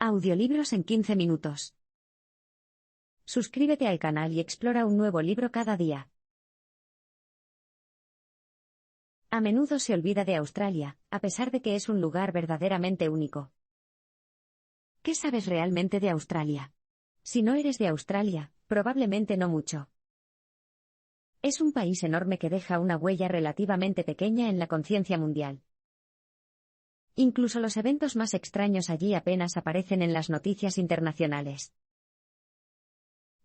Audiolibros en 15 minutos. Suscríbete al canal y explora un nuevo libro cada día. A menudo se olvida de Australia, a pesar de que es un lugar verdaderamente único. ¿Qué sabes realmente de Australia? Si no eres de Australia, probablemente no mucho. Es un país enorme que deja una huella relativamente pequeña en la conciencia mundial. Incluso los eventos más extraños allí apenas aparecen en las noticias internacionales.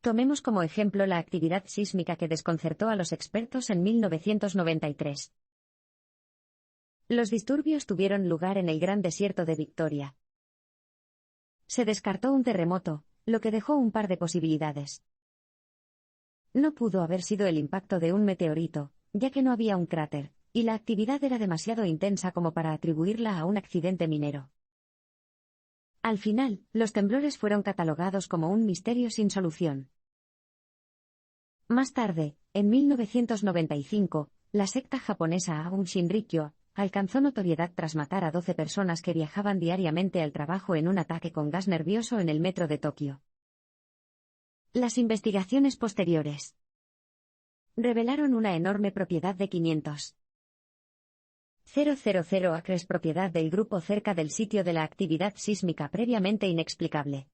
Tomemos como ejemplo la actividad sísmica que desconcertó a los expertos en 1993. Los disturbios tuvieron lugar en el Gran Desierto de Victoria. Se descartó un terremoto, lo que dejó un par de posibilidades. No pudo haber sido el impacto de un meteorito, ya que no había un cráter, y la actividad era demasiado intensa como para atribuirla a un accidente minero. Al final, los temblores fueron catalogados como un misterio sin solución. Más tarde, en 1995, la secta japonesa Aum Shinrikyo alcanzó notoriedad tras matar a 12 personas que viajaban diariamente al trabajo en un ataque con gas nervioso en el metro de Tokio. Las investigaciones posteriores revelaron una enorme propiedad de 500.000 acres propiedad del grupo cerca del sitio de la actividad sísmica previamente inexplicable.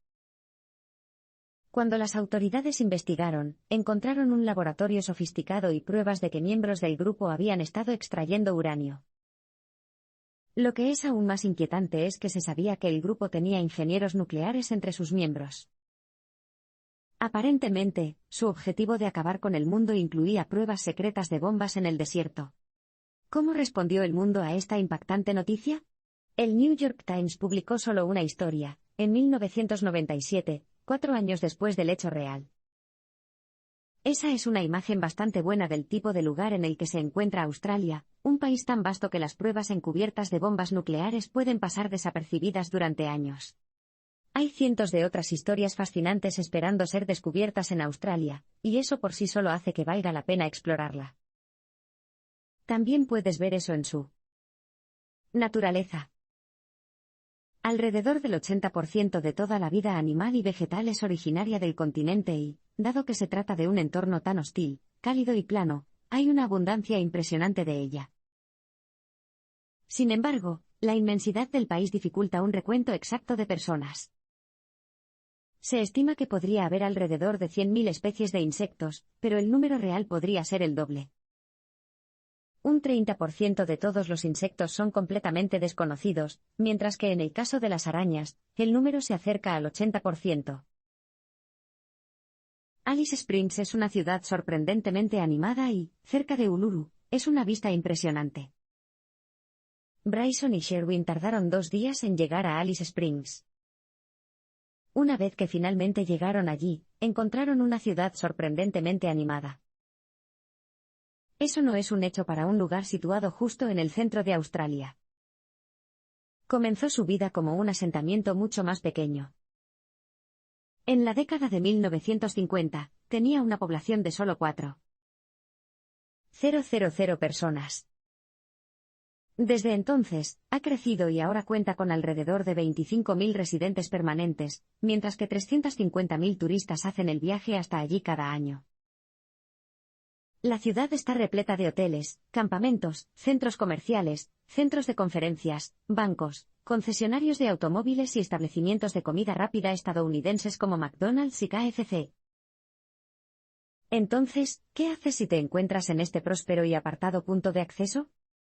Cuando las autoridades investigaron, encontraron un laboratorio sofisticado y pruebas de que miembros del grupo habían estado extrayendo uranio. Lo que es aún más inquietante es que se sabía que el grupo tenía ingenieros nucleares entre sus miembros. Aparentemente, su objetivo de acabar con el mundo incluía pruebas secretas de bombas en el desierto. ¿Cómo respondió el mundo a esta impactante noticia? El New York Times publicó solo una historia, en 1997, 4 años después del hecho real. Esa es una imagen bastante buena del tipo de lugar en el que se encuentra Australia, un país tan vasto que las pruebas encubiertas de bombas nucleares pueden pasar desapercibidas durante años. Hay cientos de otras historias fascinantes esperando ser descubiertas en Australia, y eso por sí solo hace que valga la pena explorarla. También puedes ver eso en su naturaleza. Alrededor del 80% de toda la vida animal y vegetal es originaria del continente y, dado que se trata de un entorno tan hostil, cálido y plano, hay una abundancia impresionante de ella. Sin embargo, la inmensidad del país dificulta un recuento exacto de personas. Se estima que podría haber alrededor de 100.000 especies de insectos, pero el número real podría ser el doble. Un 30% de todos los insectos son completamente desconocidos, mientras que en el caso de las arañas, el número se acerca al 80%. Alice Springs es una ciudad sorprendentemente animada y, cerca de Uluru, es una vista impresionante. Bryson y Sherwin tardaron 2 días en llegar a Alice Springs. Una vez que finalmente llegaron allí, encontraron una ciudad sorprendentemente animada. Eso no es un hecho para un lugar situado justo en el centro de Australia. Comenzó su vida como un asentamiento mucho más pequeño. En la década de 1950, tenía una población de solo 4,000 personas. Desde entonces, ha crecido y ahora cuenta con alrededor de 25.000 residentes permanentes, mientras que 350.000 turistas hacen el viaje hasta allí cada año. La ciudad está repleta de hoteles, campamentos, centros comerciales, centros de conferencias, bancos, concesionarios de automóviles y establecimientos de comida rápida estadounidenses como McDonald's y KFC. Entonces, ¿qué haces si te encuentras en este próspero y apartado punto de acceso?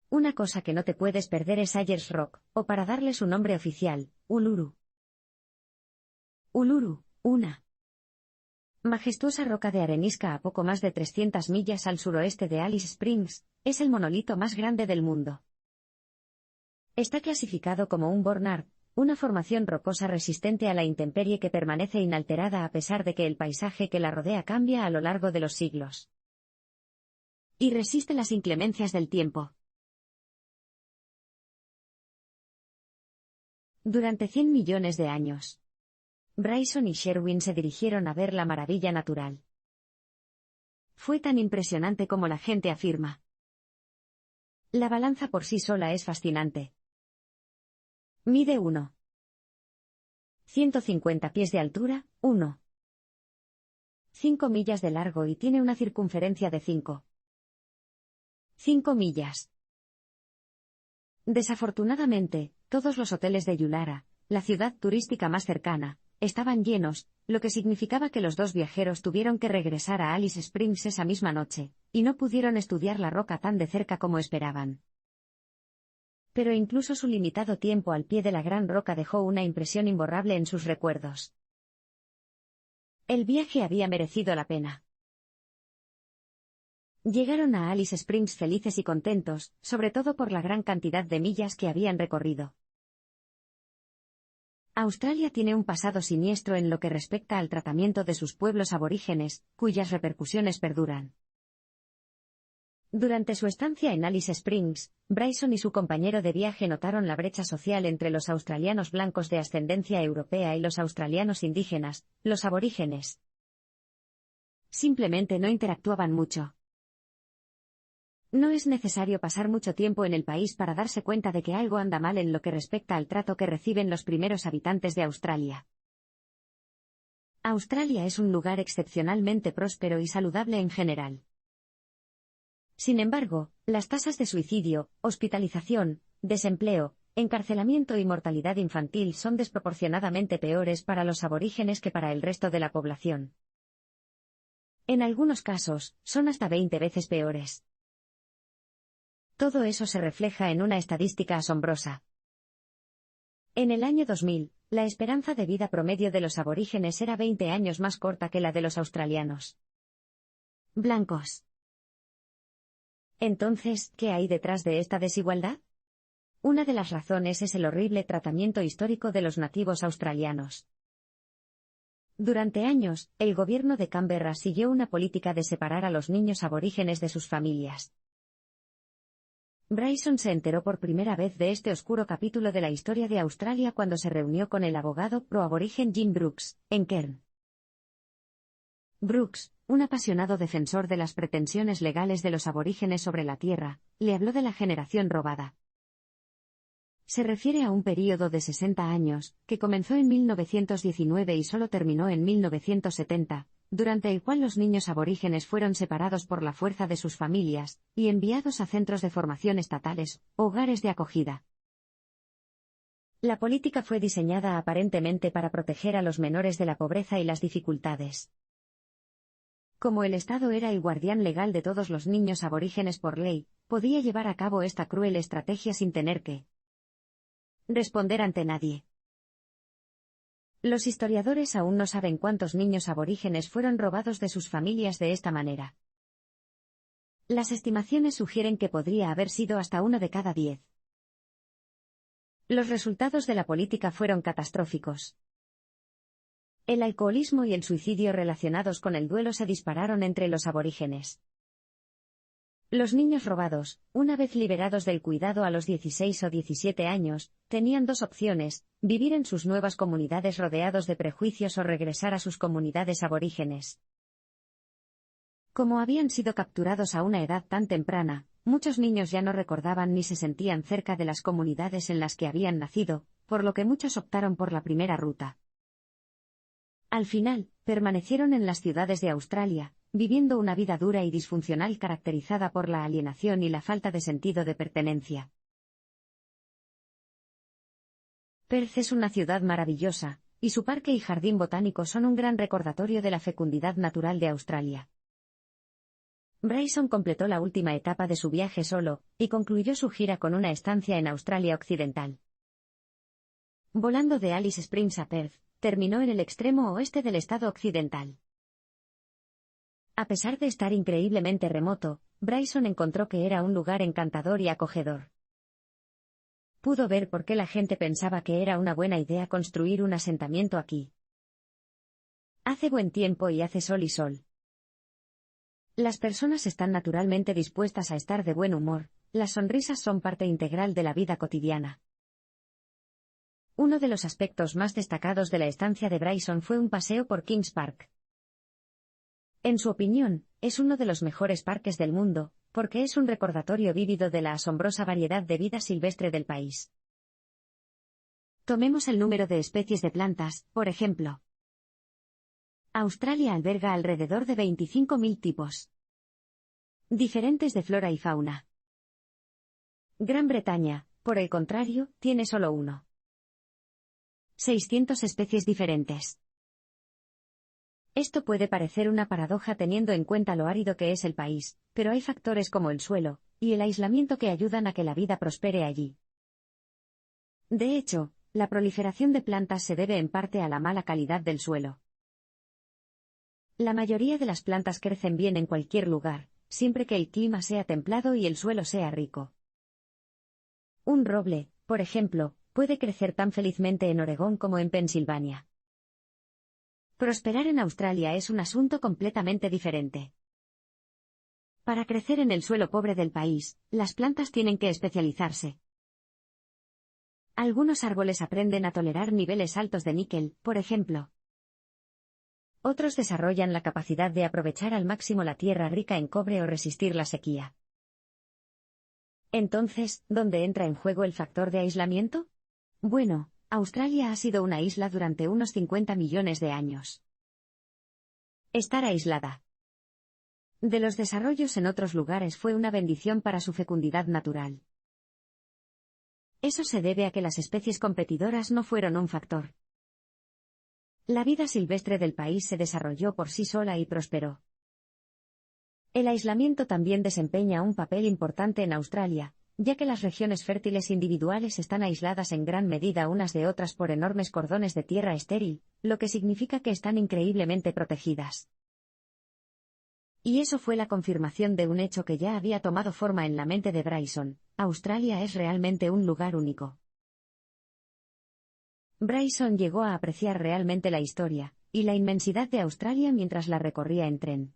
Una cosa que no te puedes perder es Ayers Rock, o para darle su nombre oficial, Uluru. Uluru, una majestuosa roca de arenisca a poco más de 300 millas al suroeste de Alice Springs, es el monolito más grande del mundo. Está clasificado como un Barnard, una formación rocosa resistente a la intemperie que permanece inalterada a pesar de que el paisaje que la rodea cambia a lo largo de los siglos. Y resiste las inclemencias del tiempo. Durante 100 millones de años, Bryson y Sherwin se dirigieron a ver la maravilla natural. Fue tan impresionante como la gente afirma. La balanza por sí sola es fascinante. Mide 150 pies de altura, 1. 5 millas de largo y tiene una circunferencia de 5 millas. Desafortunadamente, todos los hoteles de Yulara, la ciudad turística más cercana, estaban llenos, lo que significaba que los dos viajeros tuvieron que regresar a Alice Springs esa misma noche, y no pudieron estudiar la roca tan de cerca como esperaban. Pero incluso su limitado tiempo al pie de la gran roca dejó una impresión imborrable en sus recuerdos. El viaje había merecido la pena. Llegaron a Alice Springs felices y contentos, sobre todo por la gran cantidad de millas que habían recorrido. Australia tiene un pasado siniestro en lo que respecta al tratamiento de sus pueblos aborígenes, cuyas repercusiones perduran. Durante su estancia en Alice Springs, Bryson y su compañero de viaje notaron la brecha social entre los australianos blancos de ascendencia europea y los australianos indígenas, los aborígenes. Simplemente no interactuaban mucho. No es necesario pasar mucho tiempo en el país para darse cuenta de que algo anda mal en lo que respecta al trato que reciben los primeros habitantes de Australia. Australia es un lugar excepcionalmente próspero y saludable en general. Sin embargo, las tasas de suicidio, hospitalización, desempleo, encarcelamiento y mortalidad infantil son desproporcionadamente peores para los aborígenes que para el resto de la población. En algunos casos, son hasta 20 veces peores. Todo eso se refleja en una estadística asombrosa. En el año 2000, la esperanza de vida promedio de los aborígenes era 20 años más corta que la de los australianos blancos. Entonces, ¿qué hay detrás de esta desigualdad? Una de las razones es el horrible tratamiento histórico de los nativos australianos. Durante años, el gobierno de Canberra siguió una política de separar a los niños aborígenes de sus familias. Bryson se enteró por primera vez de este oscuro capítulo de la historia de Australia cuando se reunió con el abogado pro-aborigen Jim Brooks, en Cairns. Brooks, un apasionado defensor de las pretensiones legales de los aborígenes sobre la tierra, le habló de la generación robada. Se refiere a un período de 60 años, que comenzó en 1919 y solo terminó en 1970, durante el cual los niños aborígenes fueron separados por la fuerza de sus familias, y enviados a centros de formación estatales, hogares de acogida. La política fue diseñada aparentemente para proteger a los menores de la pobreza y las dificultades. Como el Estado era el guardián legal de todos los niños aborígenes por ley, podía llevar a cabo esta cruel estrategia sin tener que responder ante nadie. Los historiadores aún no saben cuántos niños aborígenes fueron robados de sus familias de esta manera. Las estimaciones sugieren que podría haber sido hasta 1 de cada 10. Los resultados de la política fueron catastróficos. El alcoholismo y el suicidio relacionados con el duelo se dispararon entre los aborígenes. Los niños robados, una vez liberados del cuidado a los 16 o 17 años, tenían dos opciones: vivir en sus nuevas comunidades rodeados de prejuicios o regresar a sus comunidades aborígenes. Como habían sido capturados a una edad tan temprana, muchos niños ya no recordaban ni se sentían cerca de las comunidades en las que habían nacido, por lo que muchos optaron por la primera ruta. Al final, permanecieron en las ciudades de Australia, viviendo una vida dura y disfuncional caracterizada por la alienación y la falta de sentido de pertenencia. Perth es una ciudad maravillosa, y su parque y jardín botánico son un gran recordatorio de la fecundidad natural de Australia. Bryson completó la última etapa de su viaje solo, y concluyó su gira con una estancia en Australia Occidental. Volando de Alice Springs a Perth, terminó en el extremo oeste del estado occidental. A pesar de estar increíblemente remoto, Bryson encontró que era un lugar encantador y acogedor. Pudo ver por qué la gente pensaba que era una buena idea construir un asentamiento aquí. Hace buen tiempo y hace sol y sol. Las personas están naturalmente dispuestas a estar de buen humor, las sonrisas son parte integral de la vida cotidiana. Uno de los aspectos más destacados de la estancia de Bryson fue un paseo por Kings Park. En su opinión, es uno de los mejores parques del mundo, porque es un recordatorio vívido de la asombrosa variedad de vida silvestre del país. Tomemos el número de especies de plantas, por ejemplo. Australia alberga alrededor de 25.000 tipos diferentes de flora y fauna. Gran Bretaña, por el contrario, tiene solo 600 especies diferentes. Esto puede parecer una paradoja teniendo en cuenta lo árido que es el país, pero hay factores como el suelo y el aislamiento que ayudan a que la vida prospere allí. De hecho, la proliferación de plantas se debe en parte a la mala calidad del suelo. La mayoría de las plantas crecen bien en cualquier lugar, siempre que el clima sea templado y el suelo sea rico. Un roble, por ejemplo, puede crecer tan felizmente en Oregón como en Pensilvania. Prosperar en Australia es un asunto completamente diferente. Para crecer en el suelo pobre del país, las plantas tienen que especializarse. Algunos árboles aprenden a tolerar niveles altos de níquel, por ejemplo. Otros desarrollan la capacidad de aprovechar al máximo la tierra rica en cobre o resistir la sequía. Entonces, ¿dónde entra en juego el factor de aislamiento? Bueno, Australia ha sido una isla durante unos 50 millones de años. Estar aislada de los desarrollos en otros lugares fue una bendición para su fecundidad natural. Eso se debe a que las especies competidoras no fueron un factor. La vida silvestre del país se desarrolló por sí sola y prosperó. El aislamiento también desempeña un papel importante en Australia, ya que las regiones fértiles individuales están aisladas en gran medida unas de otras por enormes cordones de tierra estéril, lo que significa que están increíblemente protegidas. Y eso fue la confirmación de un hecho que ya había tomado forma en la mente de Bryson: Australia es realmente un lugar único. Bryson llegó a apreciar realmente la historia y la inmensidad de Australia mientras la recorría en tren.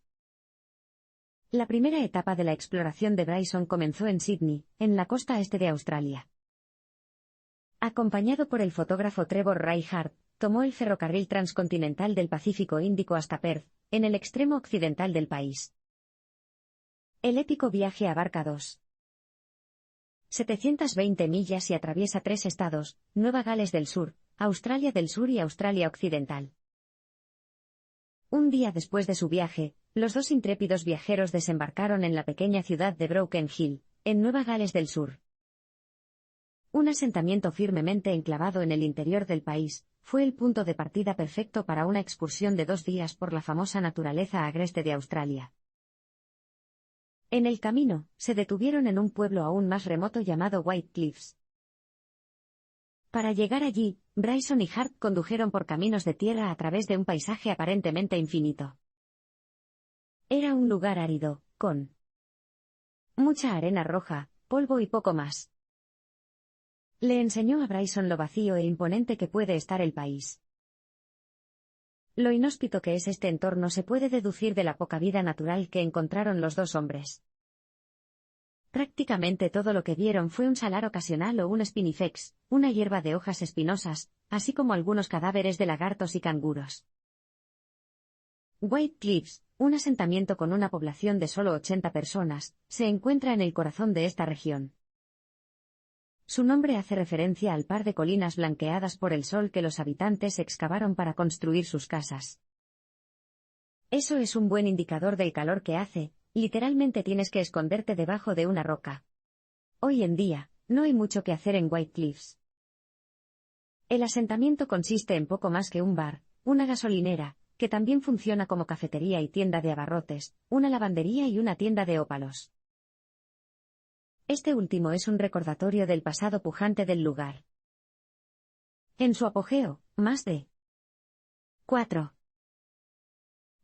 La primera etapa de la exploración de Bryson comenzó en Sydney, en la costa este de Australia. Acompañado por el fotógrafo Trevor Reichardt, tomó el ferrocarril transcontinental del Pacífico Índico hasta Perth, en el extremo occidental del país. El épico viaje abarca 720 millas y atraviesa 3 estados: Nueva Gales del Sur, Australia del Sur y Australia Occidental. Un día después de su viaje, los dos intrépidos viajeros desembarcaron en la pequeña ciudad de Broken Hill, en Nueva Gales del Sur. Un asentamiento firmemente enclavado en el interior del país, fue el punto de partida perfecto para una excursión de 2 días por la famosa naturaleza agreste de Australia. En el camino, se detuvieron en un pueblo aún más remoto llamado White Cliffs. Para llegar allí, Bryson y Hart condujeron por caminos de tierra a través de un paisaje aparentemente infinito. Era un lugar árido, con mucha arena roja, polvo y poco más. Le enseñó a Bryson lo vacío e imponente que puede estar el país. Lo inhóspito que es este entorno se puede deducir de la poca vida natural que encontraron los dos hombres. Prácticamente todo lo que vieron fue un salar ocasional o un spinifex, una hierba de hojas espinosas, así como algunos cadáveres de lagartos y canguros. White Cliffs, un asentamiento con una población de solo 80 personas, se encuentra en el corazón de esta región. Su nombre hace referencia al par de colinas blanqueadas por el sol que los habitantes excavaron para construir sus casas. Eso es un buen indicador del calor que hace. Literalmente tienes que esconderte debajo de una roca. Hoy en día, no hay mucho que hacer en White Cliffs. El asentamiento consiste en poco más que un bar, una gasolinera, que también funciona como cafetería y tienda de abarrotes, una lavandería y una tienda de ópalos. Este último es un recordatorio del pasado pujante del lugar. En su apogeo, más de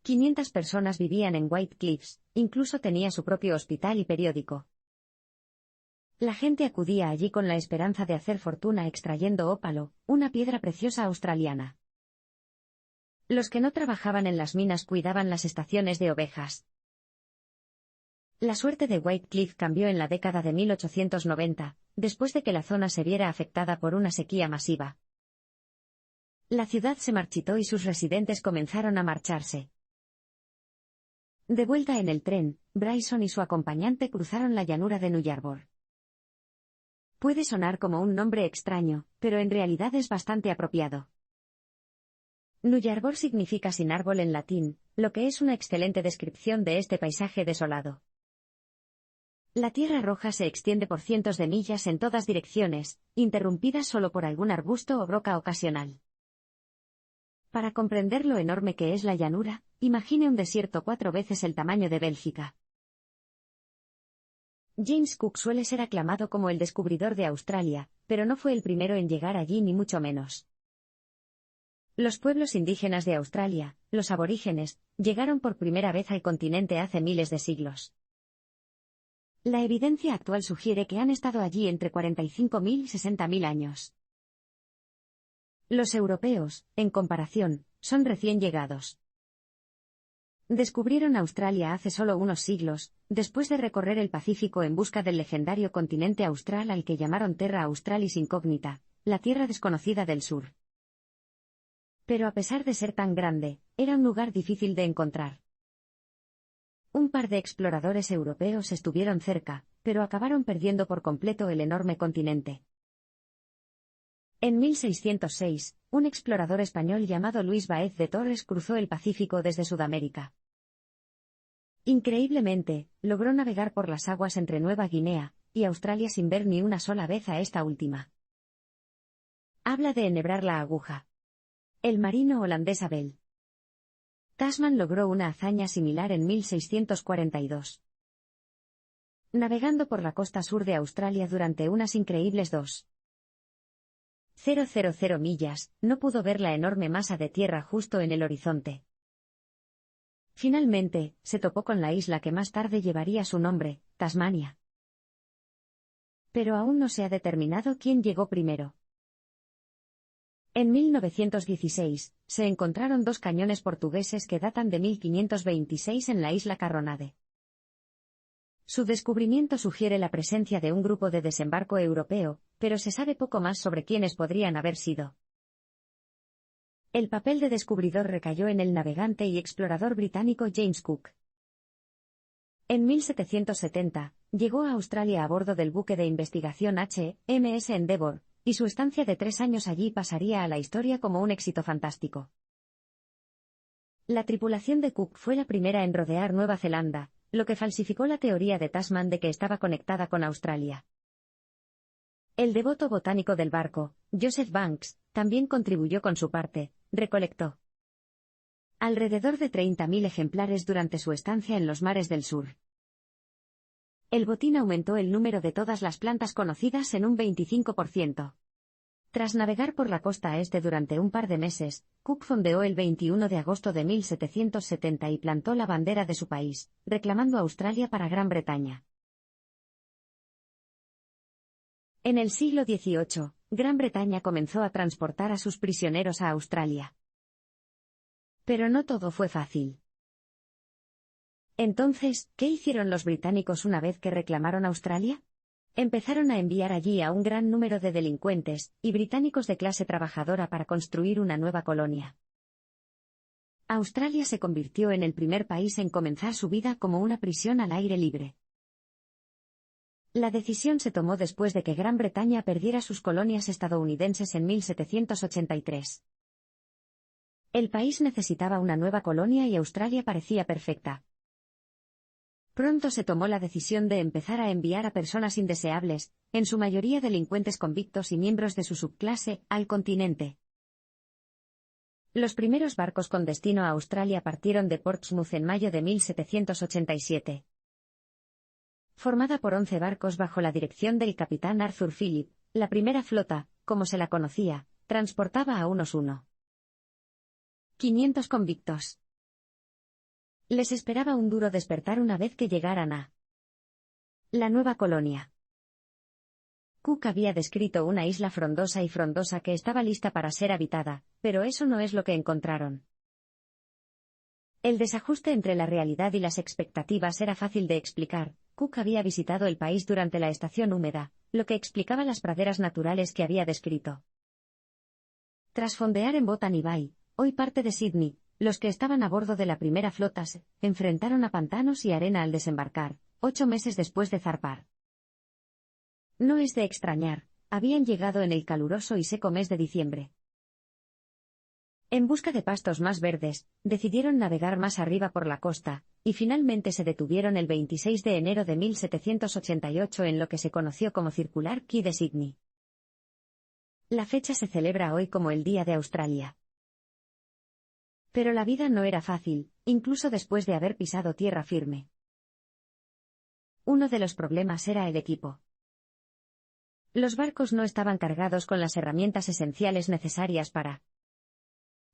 500 personas vivían en White Cliffs, incluso tenía su propio hospital y periódico. La gente acudía allí con la esperanza de hacer fortuna extrayendo ópalo, una piedra preciosa australiana. Los que no trabajaban en las minas cuidaban las estaciones de ovejas. La suerte de White Cliff cambió en la década de 1890, después de que la zona se viera afectada por una sequía masiva. La ciudad se marchitó y sus residentes comenzaron a marcharse. De vuelta en el tren, Bryson y su acompañante cruzaron la llanura de Nullarbor. Puede sonar como un nombre extraño, pero en realidad es bastante apropiado. Nújarból significa sin árbol en latín, lo que es una excelente descripción de este paisaje desolado. La Tierra Roja se extiende por cientos de millas en todas direcciones, interrumpida solo por algún arbusto o roca ocasional. Para comprender lo enorme que es la llanura, imagine un desierto 4 veces el tamaño de Bélgica. James Cook suele ser aclamado como el descubridor de Australia, pero no fue el primero en llegar allí ni mucho menos. Los pueblos indígenas de Australia, los aborígenes, llegaron por primera vez al continente hace miles de siglos. La evidencia actual sugiere que han estado allí entre 45.000 y 60.000 años. Los europeos, en comparación, son recién llegados. Descubrieron Australia hace solo unos siglos, después de recorrer el Pacífico en busca del legendario continente austral al que llamaron Terra Australis Incognita, la tierra desconocida del sur. Pero a pesar de ser tan grande, era un lugar difícil de encontrar. Un par de exploradores europeos estuvieron cerca, pero acabaron perdiendo por completo el enorme continente. En 1606, un explorador español llamado Luis Báez de Torres cruzó el Pacífico desde Sudamérica. Increíblemente, logró navegar por las aguas entre Nueva Guinea y Australia sin ver ni una sola vez a esta última. Habla de enhebrar la aguja. El marino holandés Abel Tasman logró una hazaña similar en 1642. Navegando por la costa sur de Australia durante unas increíbles 2,000 millas, no pudo ver la enorme masa de tierra justo en el horizonte. Finalmente, se topó con la isla que más tarde llevaría su nombre, Tasmania. Pero aún no se ha determinado quién llegó primero. En 1916, se encontraron 2 cañones portugueses que datan de 1526 en la isla Carronade. Su descubrimiento sugiere la presencia de un grupo de desembarco europeo, pero se sabe poco más sobre quiénes podrían haber sido. El papel de descubridor recayó en el navegante y explorador británico James Cook. En 1770, llegó a Australia a bordo del buque de investigación HMS Endeavour, y su estancia de 3 años allí pasaría a la historia como un éxito fantástico. La tripulación de Cook fue la primera en rodear Nueva Zelanda, lo que falsificó la teoría de Tasman de que estaba conectada con Australia. El devoto botánico del barco, Joseph Banks, también contribuyó con su parte, recolectó alrededor de 30.000 ejemplares durante su estancia en los mares del sur. El botín aumentó el número de todas las plantas conocidas en un 25%. Tras navegar por la costa este durante un par de meses, Cook fondeó el 21 de agosto de 1770 y plantó la bandera de su país, reclamando Australia para Gran Bretaña. En el siglo XVIII, Gran Bretaña comenzó a transportar a sus prisioneros a Australia. Pero no todo fue fácil. Entonces, ¿qué hicieron los británicos una vez que reclamaron Australia? Empezaron a enviar allí a un gran número de delincuentes y británicos de clase trabajadora para construir una nueva colonia. Australia se convirtió en el primer país en comenzar su vida como una prisión al aire libre. La decisión se tomó después de que Gran Bretaña perdiera sus colonias estadounidenses en 1783. El país necesitaba una nueva colonia y Australia parecía perfecta. Pronto se tomó la decisión de empezar a enviar a personas indeseables, en su mayoría delincuentes convictos y miembros de su subclase, al continente. Los primeros barcos con destino a Australia partieron de Portsmouth en mayo de 1787. Formada por 11 barcos bajo la dirección del capitán Arthur Phillip, la primera flota, como se la conocía, transportaba a unos 1.500 convictos. Les esperaba un duro despertar una vez que llegaran a la nueva colonia. Cook había descrito una isla frondosa que estaba lista para ser habitada, pero eso no es lo que encontraron. El desajuste entre la realidad y las expectativas era fácil de explicar. Cook había visitado el país durante la estación húmeda, lo que explicaba las praderas naturales que había descrito. Tras fondear en Botany Bay, hoy parte de Sydney, los que estaban a bordo de la primera flota se enfrentaron a pantanos y arena al desembarcar, 8 meses después de zarpar. No es de extrañar, habían llegado en el caluroso y seco mes de diciembre. En busca de pastos más verdes, decidieron navegar más arriba por la costa, y finalmente se detuvieron el 26 de enero de 1788 en lo que se conoció como Circular Quay de Sydney. La fecha se celebra hoy como el Día de Australia. Pero la vida no era fácil, incluso después de haber pisado tierra firme. Uno de los problemas era el equipo. Los barcos no estaban cargados con las herramientas esenciales necesarias para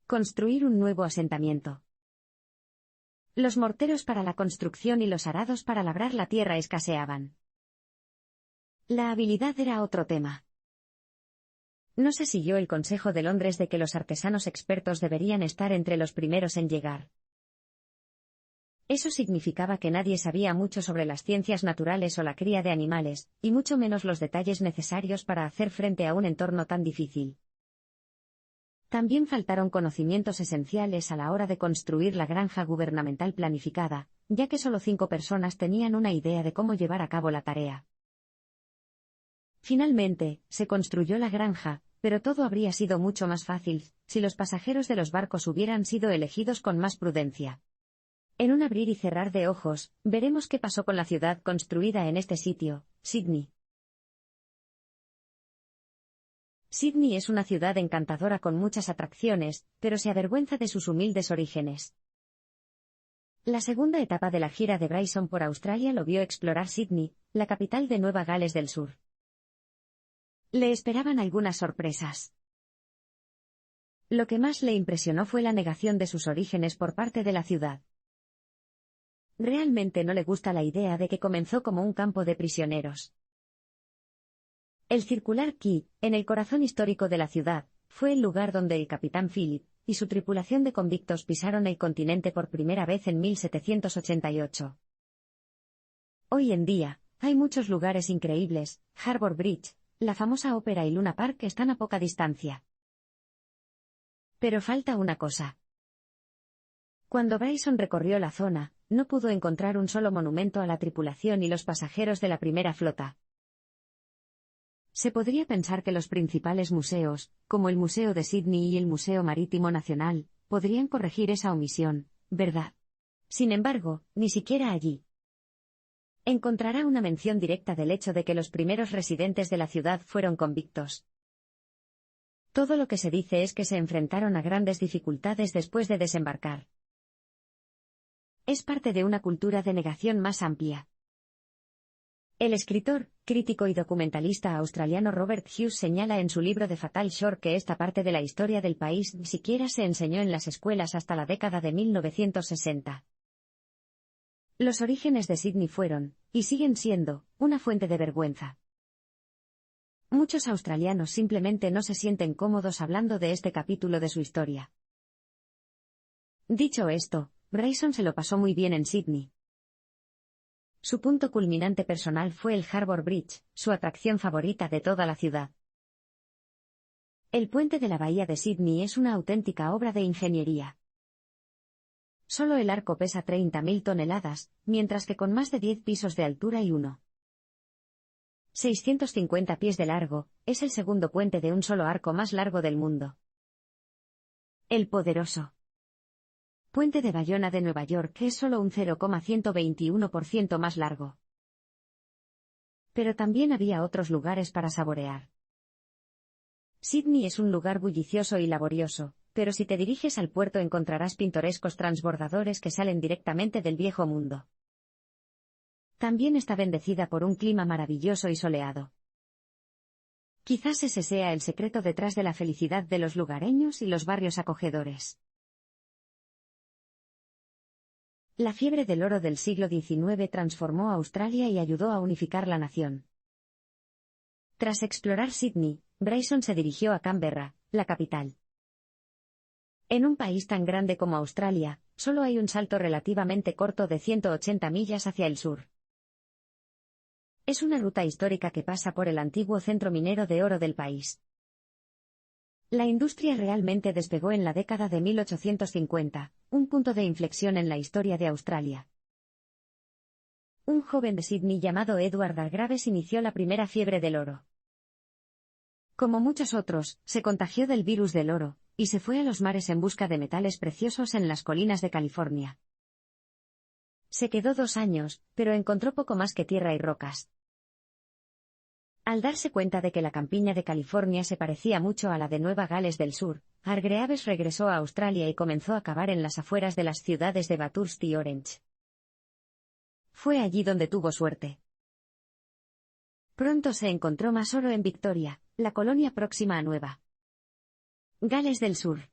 construir un nuevo asentamiento. Los morteros para la construcción y los arados para labrar la tierra escaseaban. La habilidad era otro tema. No se siguió el consejo de Londres de que los artesanos expertos deberían estar entre los primeros en llegar. Eso significaba que nadie sabía mucho sobre las ciencias naturales o la cría de animales, y mucho menos los detalles necesarios para hacer frente a un entorno tan difícil. También faltaron conocimientos esenciales a la hora de construir la granja gubernamental planificada, ya que solo 5 personas tenían una idea de cómo llevar a cabo la tarea. Finalmente, se construyó la granja, pero todo habría sido mucho más fácil si los pasajeros de los barcos hubieran sido elegidos con más prudencia. En un abrir y cerrar de ojos, veremos qué pasó con la ciudad construida en este sitio, Sydney. Sydney es una ciudad encantadora con muchas atracciones, pero se avergüenza de sus humildes orígenes. La segunda etapa de la gira de Bryson por Australia lo vio explorar Sydney, la capital de Nueva Gales del Sur. Le esperaban algunas sorpresas. Lo que más le impresionó fue la negación de sus orígenes por parte de la ciudad. Realmente no le gusta la idea de que comenzó como un campo de prisioneros. El Circular Quay, en el corazón histórico de la ciudad, fue el lugar donde el capitán Phillip y su tripulación de convictos pisaron el continente por primera vez en 1788. Hoy en día, hay muchos lugares increíbles. Harbour Bridge, la famosa ópera y Luna Park están a poca distancia. Pero falta una cosa. Cuando Bryson recorrió la zona, no pudo encontrar un solo monumento a la tripulación y los pasajeros de la primera flota. Se podría pensar que los principales museos, como el Museo de Sydney y el Museo Marítimo Nacional, podrían corregir esa omisión, ¿verdad? Sin embargo, ni siquiera allí encontrará una mención directa del hecho de que los primeros residentes de la ciudad fueron convictos. Todo lo que se dice es que se enfrentaron a grandes dificultades después de desembarcar. Es parte de una cultura de negación más amplia. El escritor, crítico y documentalista australiano Robert Hughes señala en su libro The Fatal Shore que esta parte de la historia del país ni siquiera se enseñó en las escuelas hasta la década de 1960. Los orígenes de Sydney fueron, y siguen siendo, una fuente de vergüenza. Muchos australianos simplemente no se sienten cómodos hablando de este capítulo de su historia. Dicho esto, Bryson se lo pasó muy bien en Sydney. Su punto culminante personal fue el Harbour Bridge, su atracción favorita de toda la ciudad. El puente de la bahía de Sydney es una auténtica obra de ingeniería. Solo el arco pesa 30.000 toneladas, mientras que con más de 10 pisos de altura y 650 pies de largo, es el segundo puente de un solo arco más largo del mundo. El poderoso Puente de Bayona de Nueva York es solo un 0,121% más largo. Pero también había otros lugares para saborear. Sydney es un lugar bullicioso y laborioso, pero si te diriges al puerto encontrarás pintorescos transbordadores que salen directamente del viejo mundo. También está bendecida por un clima maravilloso y soleado. Quizás ese sea el secreto detrás de la felicidad de los lugareños y los barrios acogedores. La fiebre del oro del siglo XIX transformó a Australia y ayudó a unificar la nación. Tras explorar Sydney, Bryson se dirigió a Canberra, la capital. En un país tan grande como Australia, solo hay un salto relativamente corto de 180 millas hacia el sur. Es una ruta histórica que pasa por el antiguo centro minero de oro del país. La industria realmente despegó en la década de 1850, un punto de inflexión en la historia de Australia. Un joven de Sydney llamado Edward Hargreaves inició la primera fiebre del oro. Como muchos otros, se contagió del virus del oro, y se fue a los mares en busca de metales preciosos en las colinas de California. Se quedó 2 años, pero encontró poco más que tierra y rocas. Al darse cuenta de que la campiña de California se parecía mucho a la de Nueva Gales del Sur, Hargreaves regresó a Australia y comenzó a cavar en las afueras de las ciudades de Bathurst y Orange. Fue allí donde tuvo suerte. Pronto se encontró más oro en Victoria, la colonia próxima a Nueva Gales del Sur.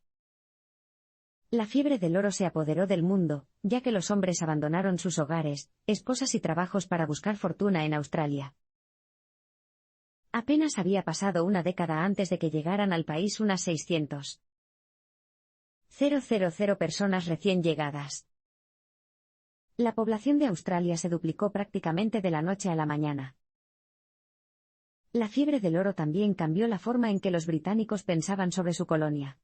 La fiebre del oro se apoderó del mundo, ya que los hombres abandonaron sus hogares, esposas y trabajos para buscar fortuna en Australia. Apenas había pasado una década antes de que llegaran al país unas 600.000 personas recién llegadas. La población de Australia se duplicó prácticamente de la noche a la mañana. La fiebre del oro también cambió la forma en que los británicos pensaban sobre su colonia.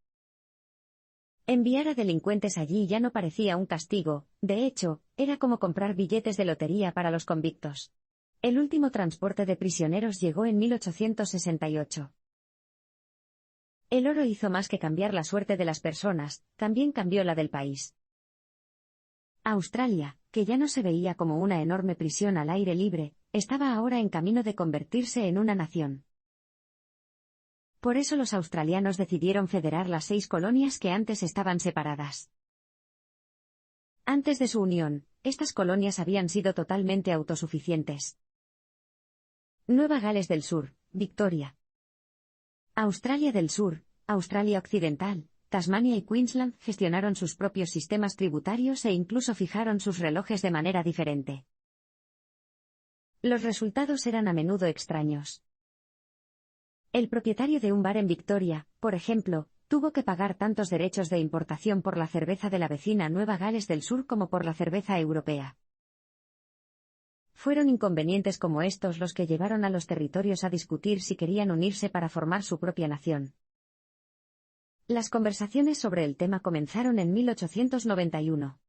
Enviar a delincuentes allí ya no parecía un castigo, de hecho, era como comprar billetes de lotería para los convictos. El último transporte de prisioneros llegó en 1868. El oro hizo más que cambiar la suerte de las personas, también cambió la del país. Australia, que ya no se veía como una enorme prisión al aire libre, estaba ahora en camino de convertirse en una nación. Por eso los australianos decidieron federar las 6 colonias que antes estaban separadas. Antes de su unión, estas colonias habían sido totalmente autosuficientes. Nueva Gales del Sur, Victoria. Australia del Sur, Australia Occidental, Tasmania y Queensland gestionaron sus propios sistemas tributarios e incluso fijaron sus relojes de manera diferente. Los resultados eran a menudo extraños. El propietario de un bar en Victoria, por ejemplo, tuvo que pagar tantos derechos de importación por la cerveza de la vecina Nueva Gales del Sur como por la cerveza europea. Fueron inconvenientes como estos los que llevaron a los territorios a discutir si querían unirse para formar su propia nación. Las conversaciones sobre el tema comenzaron en 1891.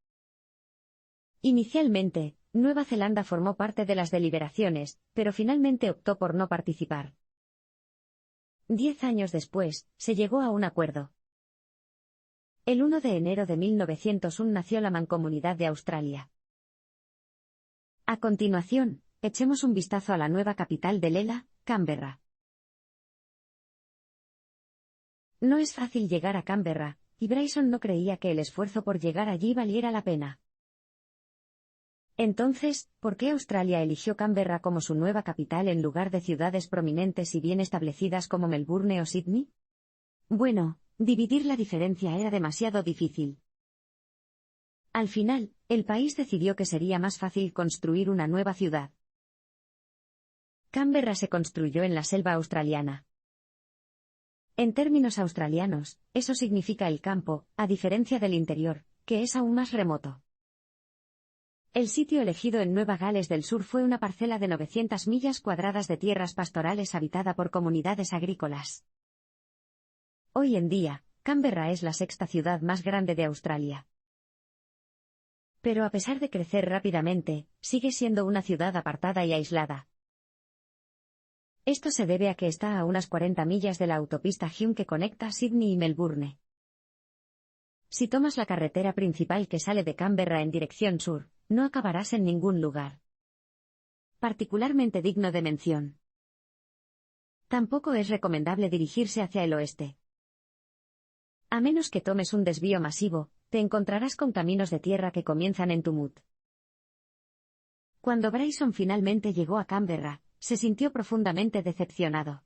Inicialmente, Nueva Zelanda formó parte de las deliberaciones, pero finalmente optó por no participar. 10 años después, se llegó a un acuerdo. El 1 de enero de 1901 nació la Mancomunidad de Australia. A continuación, echemos un vistazo a la nueva capital de Lela, Canberra. No es fácil llegar a Canberra, y Bryson no creía que el esfuerzo por llegar allí valiera la pena. Entonces, ¿por qué Australia eligió Canberra como su nueva capital en lugar de ciudades prominentes y bien establecidas como Melbourne o Sydney? Bueno, dividir la diferencia era demasiado difícil. Al final, el país decidió que sería más fácil construir una nueva ciudad. Canberra se construyó en la selva australiana. En términos australianos, eso significa el campo, a diferencia del interior, que es aún más remoto. El sitio elegido en Nueva Gales del Sur fue una parcela de 900 millas cuadradas de tierras pastorales habitada por comunidades agrícolas. Hoy en día, Canberra es la 6ª ciudad más grande de Australia. Pero a pesar de crecer rápidamente, sigue siendo una ciudad apartada y aislada. Esto se debe a que está a unas 40 millas de la autopista Hume que conecta Sydney y Melbourne. Si tomas la carretera principal que sale de Canberra en dirección sur, no acabarás en ningún lugar particularmente digno de mención. Tampoco es recomendable dirigirse hacia el oeste. A menos que tomes un desvío masivo, te encontrarás con caminos de tierra que comienzan en Tumut. Cuando Bryson finalmente llegó a Canberra, se sintió profundamente decepcionado.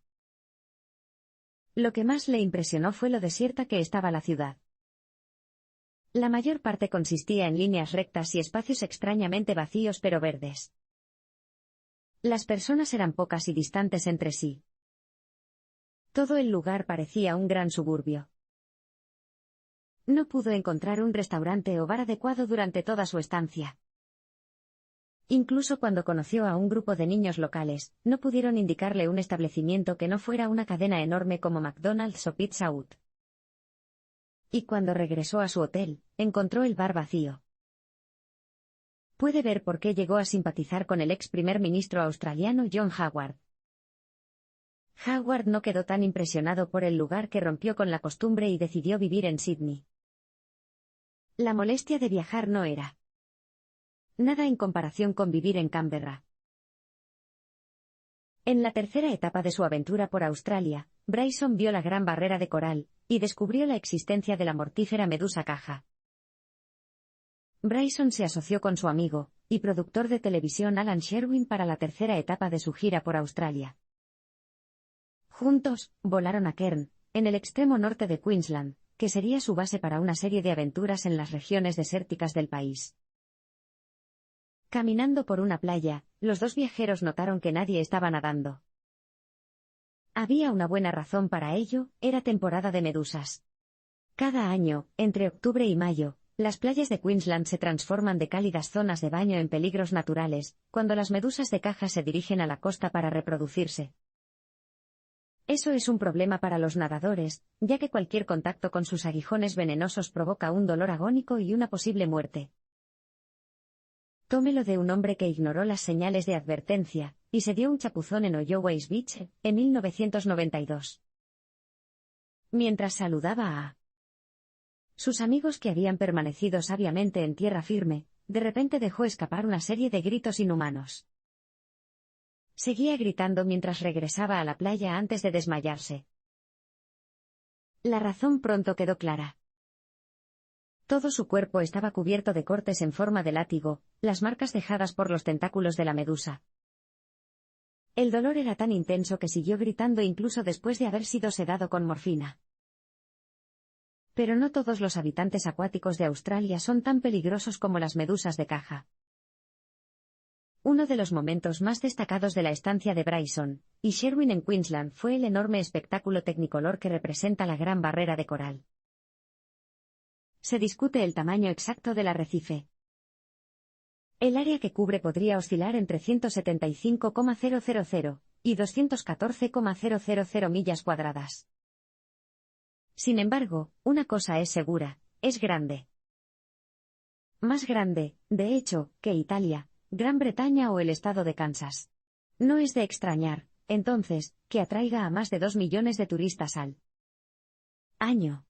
Lo que más le impresionó fue lo desierta que estaba la ciudad. La mayor parte consistía en líneas rectas y espacios extrañamente vacíos pero verdes. Las personas eran pocas y distantes entre sí. Todo el lugar parecía un gran suburbio. No pudo encontrar un restaurante o bar adecuado durante toda su estancia. Incluso cuando conoció a un grupo de niños locales, no pudieron indicarle un establecimiento que no fuera una cadena enorme como McDonald's o Pizza Hut. Y cuando regresó a su hotel, encontró el bar vacío. Puede ver por qué llegó a simpatizar con el ex primer ministro australiano John Howard. Howard no quedó tan impresionado por el lugar que rompió con la costumbre y decidió vivir en Sydney. La molestia de viajar no era nada en comparación con vivir en Canberra. En la tercera etapa de su aventura por Australia, Bryson vio la Gran Barrera de Coral, y descubrió la existencia de la mortífera medusa caja. Bryson se asoció con su amigo y productor de televisión Alan Sherwin para la tercera etapa de su gira por Australia. Juntos, volaron a Cairn, en el extremo norte de Queensland, que sería su base para una serie de aventuras en las regiones desérticas del país. Caminando por una playa, los dos viajeros notaron que nadie estaba nadando. Había una buena razón para ello, era temporada de medusas. Cada año, entre octubre y mayo, las playas de Queensland se transforman de cálidas zonas de baño en peligros naturales, cuando las medusas de caja se dirigen a la costa para reproducirse. Eso es un problema para los nadadores, ya que cualquier contacto con sus aguijones venenosos provoca un dolor agónico y una posible muerte. Tómelo de un hombre que ignoró las señales de advertencia, y se dio un chapuzón en Olloways Beach, en 1992. Mientras saludaba a sus amigos que habían permanecido sabiamente en tierra firme, de repente dejó escapar una serie de gritos inhumanos. Seguía gritando mientras regresaba a la playa antes de desmayarse. La razón pronto quedó clara. Todo su cuerpo estaba cubierto de cortes en forma de látigo, las marcas dejadas por los tentáculos de la medusa. El dolor era tan intenso que siguió gritando incluso después de haber sido sedado con morfina. Pero no todos los habitantes acuáticos de Australia son tan peligrosos como las medusas de caja. Uno de los momentos más destacados de la estancia de Bryson y Sherwin en Queensland fue el enorme espectáculo tecnicolor que representa la Gran Barrera de Coral. Se discute el tamaño exacto del arrecife. El área que cubre podría oscilar entre 175,000 y 214,000 millas cuadradas. Sin embargo, una cosa es segura, es grande. Más grande, de hecho, que Italia, Gran Bretaña o el estado de Kansas. No es de extrañar, entonces, que atraiga a más de 2 millones de turistas al año.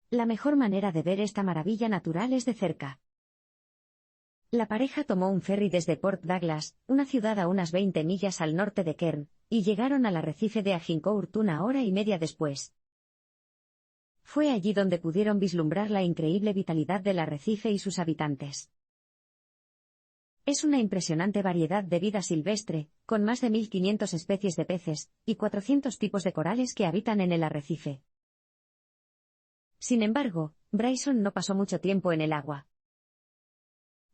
La mejor manera de ver esta maravilla natural es de cerca. La pareja tomó un ferry desde Port Douglas, una ciudad a unas 20 millas al norte de Cairn, y llegaron al arrecife de Agincourt una hora y media después. Fue allí donde pudieron vislumbrar la increíble vitalidad del arrecife y sus habitantes. Es una impresionante variedad de vida silvestre, con más de 1.500 especies de peces, y 400 tipos de corales que habitan en el arrecife. Sin embargo, Bryson no pasó mucho tiempo en el agua.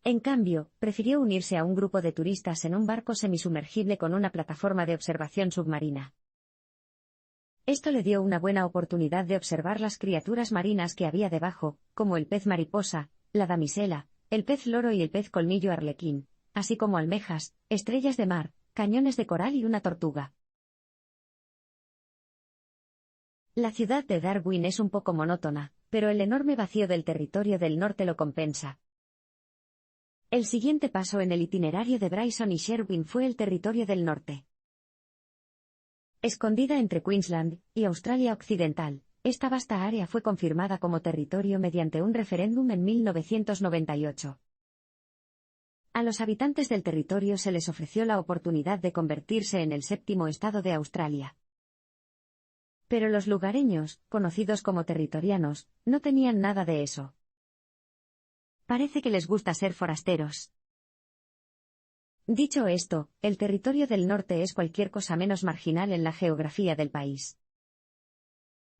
En cambio, prefirió unirse a un grupo de turistas en un barco semisumergible con una plataforma de observación submarina. Esto le dio una buena oportunidad de observar las criaturas marinas que había debajo, como el pez mariposa, la damisela, el pez loro y el pez colmillo arlequín, así como almejas, estrellas de mar, cañones de coral y una tortuga. La ciudad de Darwin es un poco monótona, pero el enorme vacío del territorio del norte lo compensa. El siguiente paso en el itinerario de Bryson y Sherwin fue el territorio del norte. Escondida entre Queensland y Australia Occidental, esta vasta área fue confirmada como territorio mediante un referéndum en 1998. A los habitantes del territorio se les ofreció la oportunidad de convertirse en el séptimo estado de Australia. Pero los lugareños, conocidos como territorianos, no tenían nada de eso. Parece que les gusta ser forasteros. Dicho esto, el territorio del norte es cualquier cosa menos marginal en la geografía del país.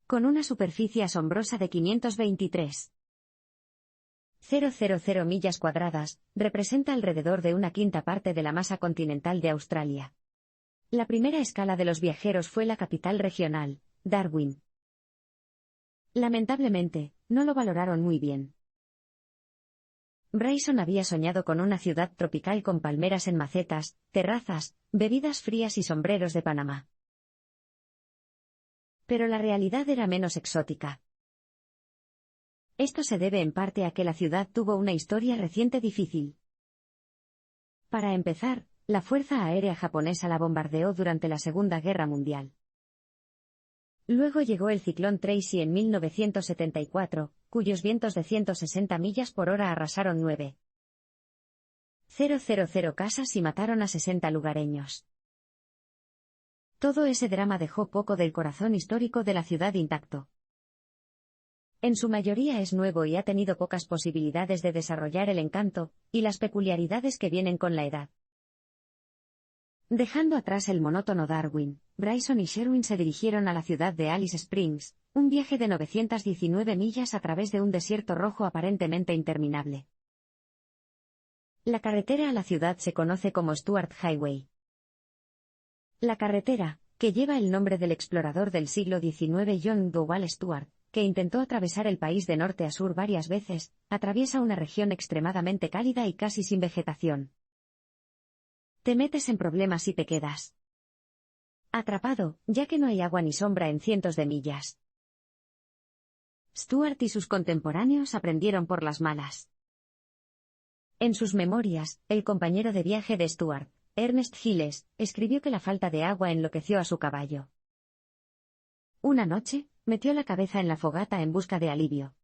Con una superficie asombrosa de 523,000 millas cuadradas, representa alrededor de una quinta parte de la masa continental de Australia. La primera escala de los viajeros fue la capital regional, Darwin. Lamentablemente, no lo valoraron muy bien. Bryson había soñado con una ciudad tropical con palmeras en macetas, terrazas, bebidas frías y sombreros de Panamá. Pero la realidad era menos exótica. Esto se debe en parte a que la ciudad tuvo una historia reciente difícil. Para empezar, la Fuerza Aérea Japonesa la bombardeó durante la Segunda Guerra Mundial. Luego llegó el ciclón Tracy en 1974, cuyos vientos de 160 millas por hora arrasaron 9,000 casas y mataron a 60 lugareños. Todo ese drama dejó poco del corazón histórico de la ciudad intacto. En su mayoría es nuevo y ha tenido pocas posibilidades de desarrollar el encanto y las peculiaridades que vienen con la edad. Dejando atrás el monótono Darwin, Bryson y Sherwin se dirigieron a la ciudad de Alice Springs, un viaje de 919 millas a través de un desierto rojo aparentemente interminable. La carretera a la ciudad se conoce como Stuart Highway. La carretera, que lleva el nombre del explorador del siglo XIX John Dowall Stuart, que intentó atravesar el país de norte a sur varias veces, atraviesa una región extremadamente cálida y casi sin vegetación. Te metes en problemas y te quedas atrapado, ya que no hay agua ni sombra en cientos de millas. Stuart y sus contemporáneos aprendieron por las malas. En sus memorias, el compañero de viaje de Stuart, Ernest Giles, escribió que la falta de agua enloqueció a su caballo. Una noche, metió la cabeza en la fogata en busca de alivio.